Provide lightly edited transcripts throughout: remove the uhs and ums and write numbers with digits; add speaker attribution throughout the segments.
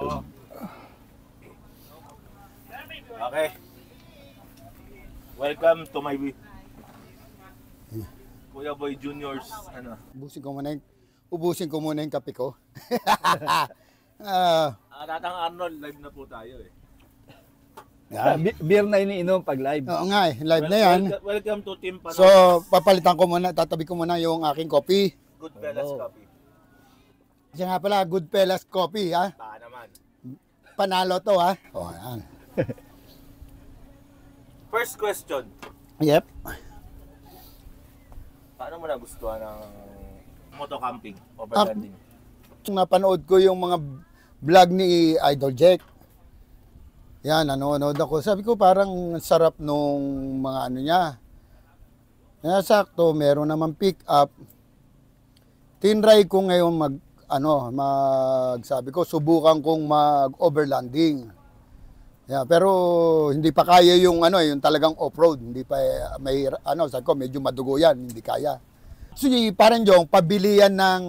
Speaker 1: Okay. Welcome to my Kuya Boy Junior's ano.
Speaker 2: Ubusin ko muna yung kape ko.
Speaker 1: Tatang Arnold, live na po tayo eh.
Speaker 3: Beer na iniinom pag live.
Speaker 2: Oo nga live na yan.
Speaker 1: Welcome to Team Panalo.
Speaker 2: So, papalitan ko muna, tatabi ko muna yung aking coffee.
Speaker 1: Goodfellas Coffee.
Speaker 2: Siya nga pala, Goodfellas Coffee, ha?
Speaker 1: Baka naman.
Speaker 2: Panalo to, ha? O, yan.
Speaker 1: First question.
Speaker 2: Yep.
Speaker 1: Paano mo nagustuhan ng motocamping, overlanding?
Speaker 2: Napanood ko yung mga vlog ni Idol Jack. Yan, nanonood ako. Sabi ko parang sarap nung mga ano niya. Kaya sakto, meron naman pick up. Tinry ko ngayon sabi ko, subukan kong mag-overlanding. Yeah, pero hindi pa kaya yung yung talagang off-road. Hindi pa may sabi ko medyo madugo yan, hindi kaya. So, parang yung pabilihan ng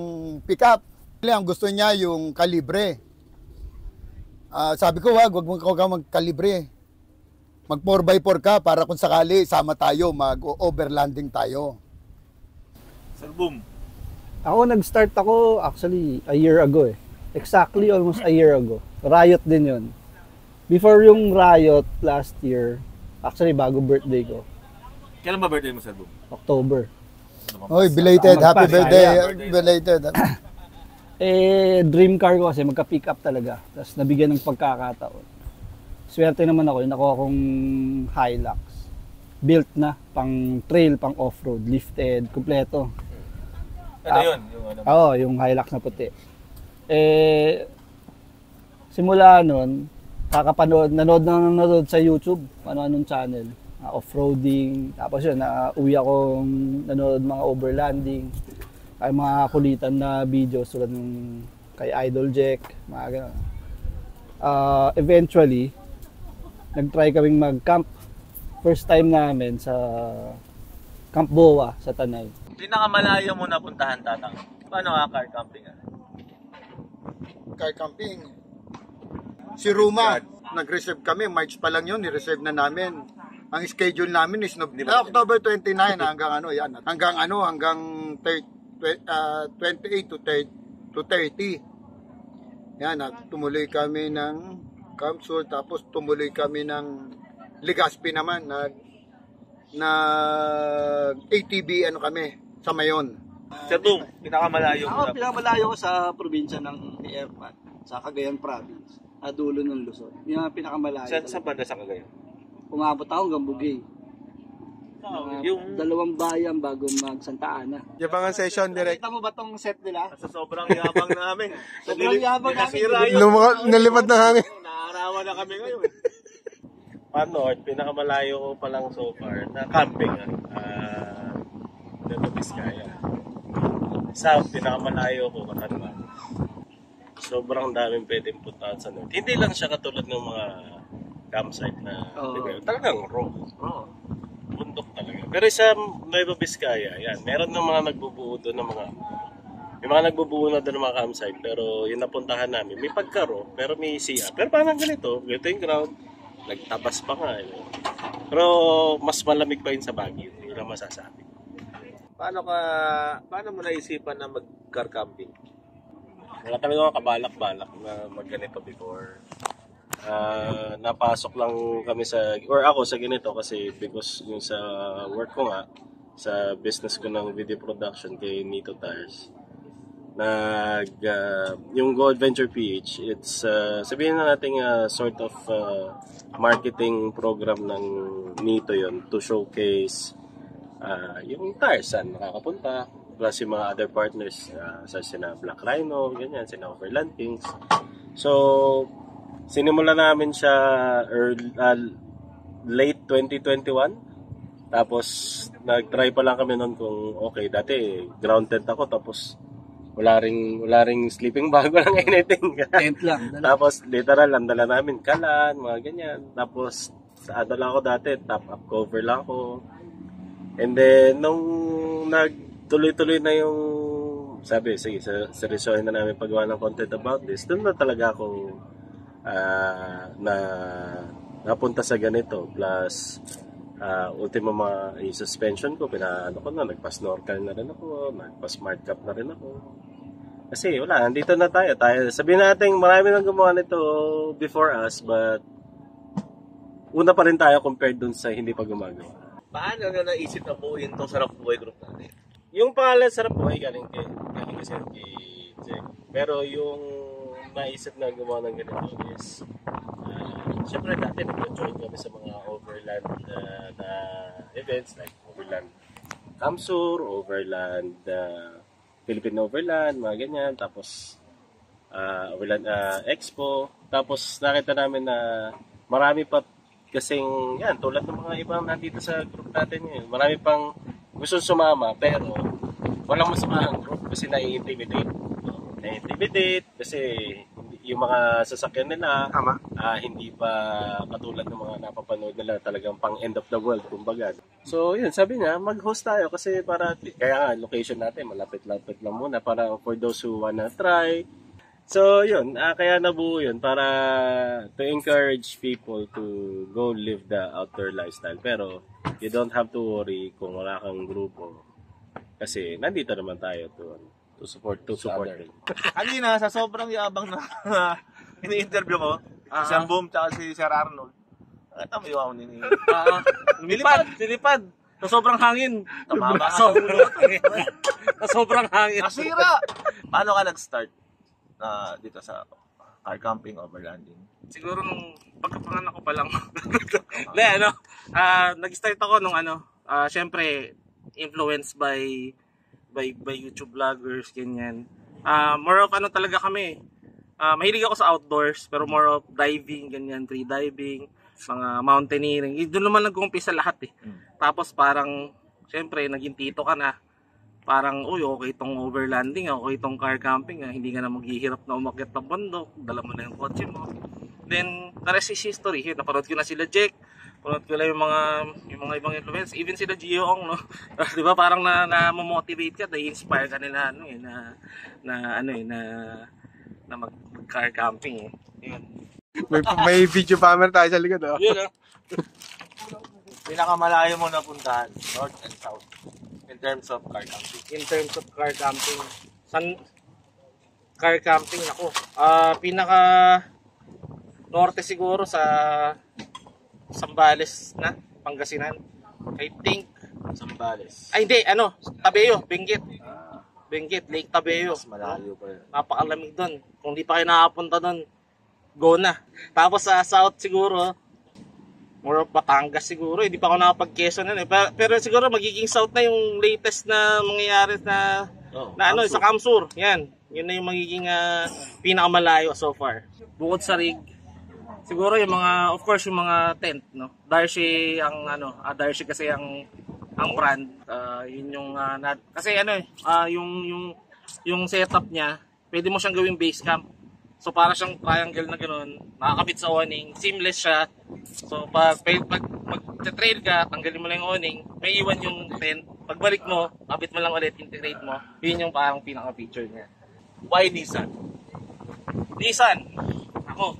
Speaker 2: pick-up. Ang gusto niya yung kalibre. Sabi ko, wag mo ka magkalibre. Mag 4x4 ka para kung sakali sama tayo, mag-overlanding tayo.
Speaker 1: Sir Boom.
Speaker 3: Ako nag-start ako actually a year ago eh. Exactly almost a year ago. Riot din yun. Before yung Riot last year, actually bago birthday ko.
Speaker 1: Kailan ba birthday mo, Sir Boom?
Speaker 3: October.
Speaker 2: Oy, belated. Happy birthday. Belated.
Speaker 3: Dream car ko kasi magka-pick up talaga. Tapos nabigyan ng pagkakataon. Swerte naman ako, nakuha kong Hilux. Built na, pang trail, pang off-road, lifted, kompleto.
Speaker 1: Yun?
Speaker 3: Yung Hilux na puti. Simula nun, nanood sa YouTube, anong channel, off-roading. Tapos yun, uwi akong nanood mga overlanding. Ay mga kulitan na videos tulad ng kay Idol Jack, mga gano'n. Eventually, nag-try kaming mag-camp. First time namin sa Camp Boa sa Tanay.
Speaker 1: Pinakamalayo mo napuntahan, Tatang. Paano ka car camping?
Speaker 2: Car camping. Si Ruma, nag-reserve kami. March pa lang yun, ni-reserve na namin. Ang schedule namin is October 29 hanggang 28 to 30. Yan, tumuloy kami ng Camsur, tapos tumuloy kami ng Legazpi naman, ATV kami sa Mayon.
Speaker 1: Sir Boom, pinakamalayo mo
Speaker 3: Ako, pinakamalayo ko sa probinsya ng Airpat, sa Cagayan Province, dulo ng Luzon. Yung pinakamalayo.
Speaker 1: Sa banda sa Cagayan?
Speaker 3: Umabot ako hanggang Bugay. Yung 2 bayan bago mag Santa Ana.
Speaker 4: Yabangan session direct.
Speaker 3: Kita mo ba tong set nila?
Speaker 1: Sa sobrang yabang namin.
Speaker 3: Sobrang yabang namin.
Speaker 4: Nalipad ng hangin.
Speaker 1: Naarawan na kami ngayon. North, pinakamalayo ko pa lang so far na camping. Nueva Vizcaya. South, pinakamalayo ko Katanman. Sobrang daming pwedeng puntahan sa North. Hindi lang siya katulad ng mga campsite na talagang raw. Bundok talaga. Pero sa Nueva Vizcaya, yan, meron ng mga nagbubuo doon ng may mga nagbubuo na doon ng mga campsite, pero yung napuntahan namin, may pagkaro, pero may siya. Pero parang ganito yung ground, nagtabas pa nga. Pero mas malamig pa yun sa Baguio, yun ang masasabi. Paano mo naisipan na mag-car camping? Wala talaga kabalak-balak na mag-ganito before. Napasok lang kami ako sa ganito kasi because yung sa work ko nga, sa business ko ng video production kay Nito Tires, yung Go Adventure PH, it's sabihin na natin sort of marketing program ng Nito yon to showcase yung tires saan nakakapunta, plus yung mga other partners sa sina Black Rhino, ganyan, sina Overland Kings. So sinimula namin siya late 2021. Tapos nag-try pa lang kami noon kung okay. Dati ground tent ako, tapos wala ring sleeping bag, walang anything.
Speaker 3: Tent lang.
Speaker 1: Tapos literal ang dala namin kalan, mga ganyan. Tapos sa adala ako dati, top up cover lang ako. And then nung nagtuloy-tuloy na yung sabi, sige, seryosohin na namin paggawa ng content about this, doon na talaga ako na napunta sa ganito. Plus, ultimo yung suspension ko, nagpa-snorkel na rin ako, nagpa-smart cap na rin ako. Kasi wala, nandito na tayo. Sabihin natin, marami nang gumawa nito before us, but una pa rin tayo compared dun sa hindi pa gumagawa.
Speaker 5: Paano na naisip na buuin itong Sarap Buhay Group natin?
Speaker 1: Yung pangalan Sarap Buhay galing kasi kay Jack. Pero yung naisip na gumawa ng ganito is syempre dati nag-join kami sa mga overland na events like Overland Kamsur, Overland Philippine Overland, mga ganyan. Tapos Overland Expo. Tapos nakita namin na marami pa kasing yan, tulad ng mga ibang nandito sa group natin yun. Marami pang gusto sumama pero walang masamahang group kasi nai-intimidate. Nai-intimidate kasi yung mga sasakyan nila hindi pa katulad ng mga napapanood nila talagang pang end of the world kumbaga. So yun, sabi niya mag-host tayo kasi kaya nga location natin malapit-lapit lang muna para for those who wanna try. So yun, kaya nabuo yun para to encourage people to go live the outdoor lifestyle. Pero you don't have to worry kung wala kang grupo kasi nandito naman tayo to support them.
Speaker 5: Kanina, sa sobrang yabang na ini-interview ko, si Sir Boom tsaka si Sir Arnold, nakita mo yung ako nini. Silipad. Sa sobrang hangin. Tumaba ka sa ulo. Sa sobrang hangin. Nasira! Paano ka nag-start dito sa car camping, overlanding?
Speaker 6: Siguro nung pagkapanganak ko pa lang. Nag-start ako nung syempre influenced by YouTube vloggers, ganyan. More of talaga kami. Mahilig ako sa outdoors, pero more of diving, ganyan, free diving, mga mountaineering. Doon naman nag-umpisa lahat eh. Tapos parang, syempre, naging tito ka na. Parang, okay itong overlanding, okay itong car camping, hindi ka na maghihirap na umakyat ng bundok, dala mo na yung kotse mo. Then, the rest is history. Napanood ko na sila Jake, napanood ko lang yung mga ibang influence, even sila Gioong, no? Di ba parang na-motivate ka, na-inspire ka nila, na mag-car camping eh. Yun.
Speaker 4: May video camera tayo sa likod, oh.
Speaker 6: Yun,
Speaker 5: Pinakamalayo mo napuntahan, north and south, in terms of car camping.
Speaker 6: In terms of car camping, car camping ako, pinaka norte siguro sa Zambales na, Pangasinan. I think
Speaker 5: Zambales.
Speaker 6: Ay hindi, Tabeo, Benguet. Benguet, Lake Tabeo.
Speaker 5: Mas malayo pa yun.
Speaker 6: Napakalamig doon. Kung di pa kayo nakapunta doon, go na. Tapos sa south siguro, more of Batangas siguro. Hindi pa ako nakapag-Quezon nun eh. Pero siguro magiging south na yung latest na mangyayari na sa Kamsur. Yan. Yun na yung magiging pinakamalayo so far. Bukod sa rig, siguro yung mga, of course, yung mga tent, no? Darcy ang Darcy kasi ang brand. Yun yung kasi yung setup niya, pwede mo siyang gawing base camp. So para siyang triangle na ganoon, nakakabit sa awning, seamless siya. So pag mag-trail ka, tanggalin mo lang yung awning, may iwan yung tent. Pagbalik mo, kabit mo lang ulit, integrate mo. Yun yung parang pinaka-feature niya.
Speaker 5: Why Nissan?
Speaker 6: Nissan. Ako.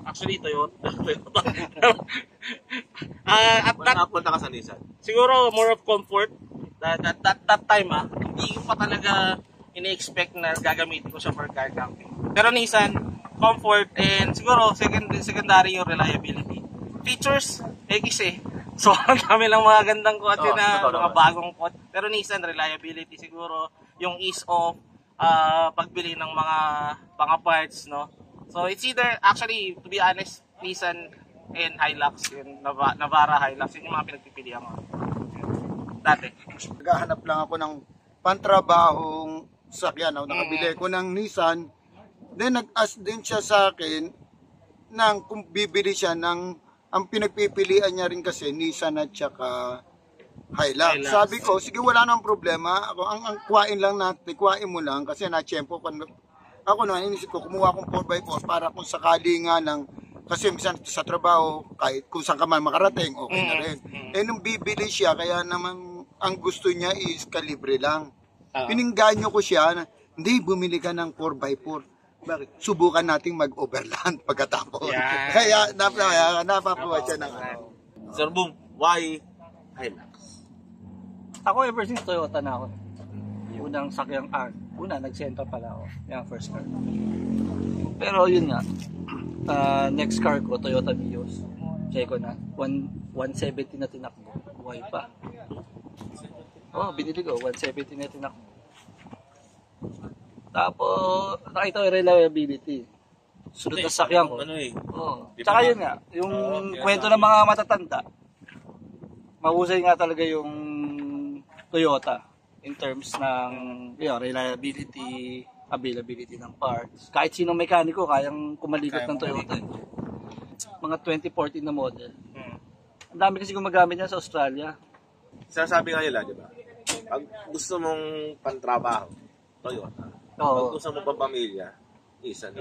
Speaker 6: Actually, Toyota.
Speaker 5: Napunta ka sa Nissan?
Speaker 6: Siguro more of comfort. That time hindi ko pa talaga ini-expect na gagamitin ko siya for car camping. Pero Nissan, comfort and siguro secondary yung reliability. Features, X eh. So, ang dami lang mga gandang kotse mga bagong kotse. Pero Nissan, reliability siguro, yung ease of pagbili ng mga parts, no? So, it's either, actually, to be honest, Nissan and Hilux, yung Navara Hilux, yun yung mga pinagpipilihan ko. Dati.
Speaker 2: Naghahanap lang ako ng pantrabahong sakyan. Nakabili ko ng Nissan. Then nag-ask din siya sa akin kung bibili siya ang pinagpipilian niya rin kasi Nissan at saka Hilux. Sabi ko, sige wala nang problema. Ang kuhain lang natin, kuhain mo lang kasi na-tiyempo ko. Ako na, inisip ko, kumuha akong 4x4 para kung sakali nga lang, kasi minsan sa trabaho, kahit kung saan ka man makarating, okay na rin. Nung bibili siya, kaya naman ang gusto niya is kalibre lang. Piningganyo ko siya na, hindi, bumili ka ng 4x4. subukan nating mag-overland pagkatapos.
Speaker 6: Yan.
Speaker 2: Kaya napapawa siya ng ano.
Speaker 5: Sir Boom, why Hilux?
Speaker 3: Ako ever since Toyota na ako. Unang sakyang nag-Sentra pala ako. Yung first car. Pero yun nga, next car ko, Toyota Vios. Check ko na, 170 na tinakbo. Buhay pa. Binili ko, 170 na tinakbo. Tapos, nakita ko yung reliability. Sunod na sakyan ko. Tsaka yun nga, yung kwento ng mga matatanda, mahusay nga talaga yung Toyota in terms ng reliability, availability ng parts. Kahit sinong mekaniko, kayang kumalikot ng Toyota. Mga 2014 na model. Ang dami kasi gumagamit yan sa Australia.
Speaker 5: Sinasabi nga nila, di ba? Pag gusto mong pantrabaho, Toyota. Pag gusto mong pampamilya, Nissan.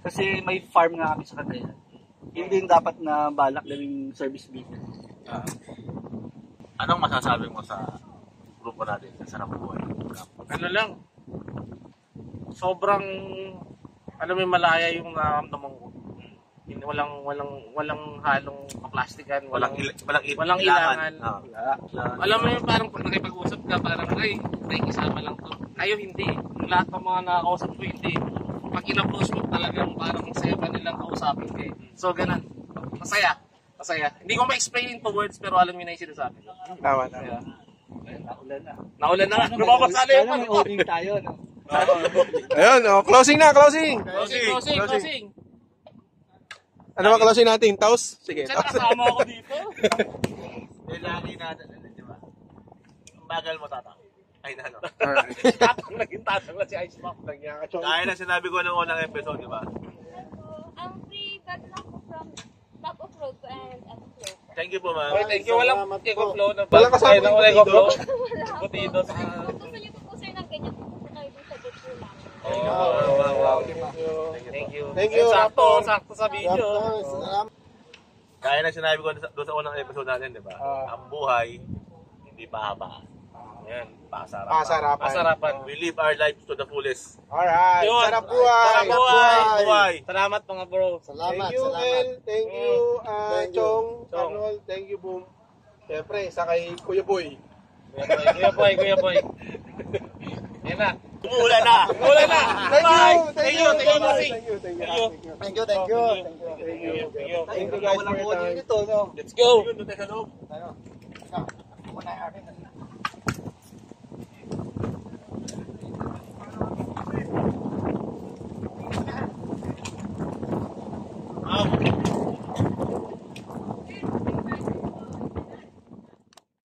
Speaker 3: Kasi may farm nga kami sa kanila. Hindi yung dapat na balak gawing service vehicle.
Speaker 5: Anong masasabi mo sa grupo natin sa Sarap Buhay?
Speaker 6: Ano lang, sobrang, alam mo, malaya yung nararamdaman ko. Walang halong kaplastikan, walang ilangan. Alam mo yung parang pag nakipag-usap ka, parang ay, isama lang to. Ayo, hindi. Lahat ng mga nakakausap ko, hindi. Pag in-approach mo talagang parang saya pa nilang kausapin kayo. So, ganun. Masaya. Hindi ko ma-explain into words, pero alam mo na yung sinasabi.
Speaker 4: Tama.
Speaker 6: Naulan na nga. Lumabas na yung
Speaker 3: May opening tayo, no?
Speaker 4: Ayun, closing na, closing.
Speaker 6: Closing.
Speaker 4: Ano ba closing natin? Taos? Sige,
Speaker 6: Saan
Speaker 4: taos.
Speaker 6: kasama ako dito?
Speaker 5: Lagi natin, di ba? Ang bagal mo, tata. Ay, ano?
Speaker 6: Naging tatang na si Ice Pop.
Speaker 5: Kaya na sinabi ko nung unang episode, di ba?
Speaker 7: Ang free bag lang po from top of road to and flow.
Speaker 5: Thank you po, ma'am.
Speaker 6: Thank you. Walang ego-flow na
Speaker 4: Walang kasama
Speaker 6: ng ego-flow.
Speaker 7: Wala.
Speaker 6: Butidos.
Speaker 7: Kung gusto niyo po sir ng ganyan, pupunta kayo dun sa dito lang.
Speaker 6: Wow. Thank you. Sakto sa video.
Speaker 5: Kaya na sinabi ko doon sa unang episode natin, di ba? Ang buhay, hindi pahaba. Yan, pasarapan. We live our lives to the fullest.
Speaker 4: Alright,
Speaker 6: Yun.
Speaker 4: sarap buhay.
Speaker 5: Buhay.
Speaker 6: Salamat mga bro.
Speaker 4: Thank you, El. Thank you, Chong. Arnold. Thank you, Boom. Siyempre, sa kay Kuya Boy.
Speaker 6: Kuya boy. Yan na.
Speaker 5: Umuulan na.
Speaker 6: Bye.
Speaker 4: Thank you.
Speaker 6: Thank you.
Speaker 2: Thank you guys for your time.
Speaker 6: Let's go.
Speaker 5: Ah,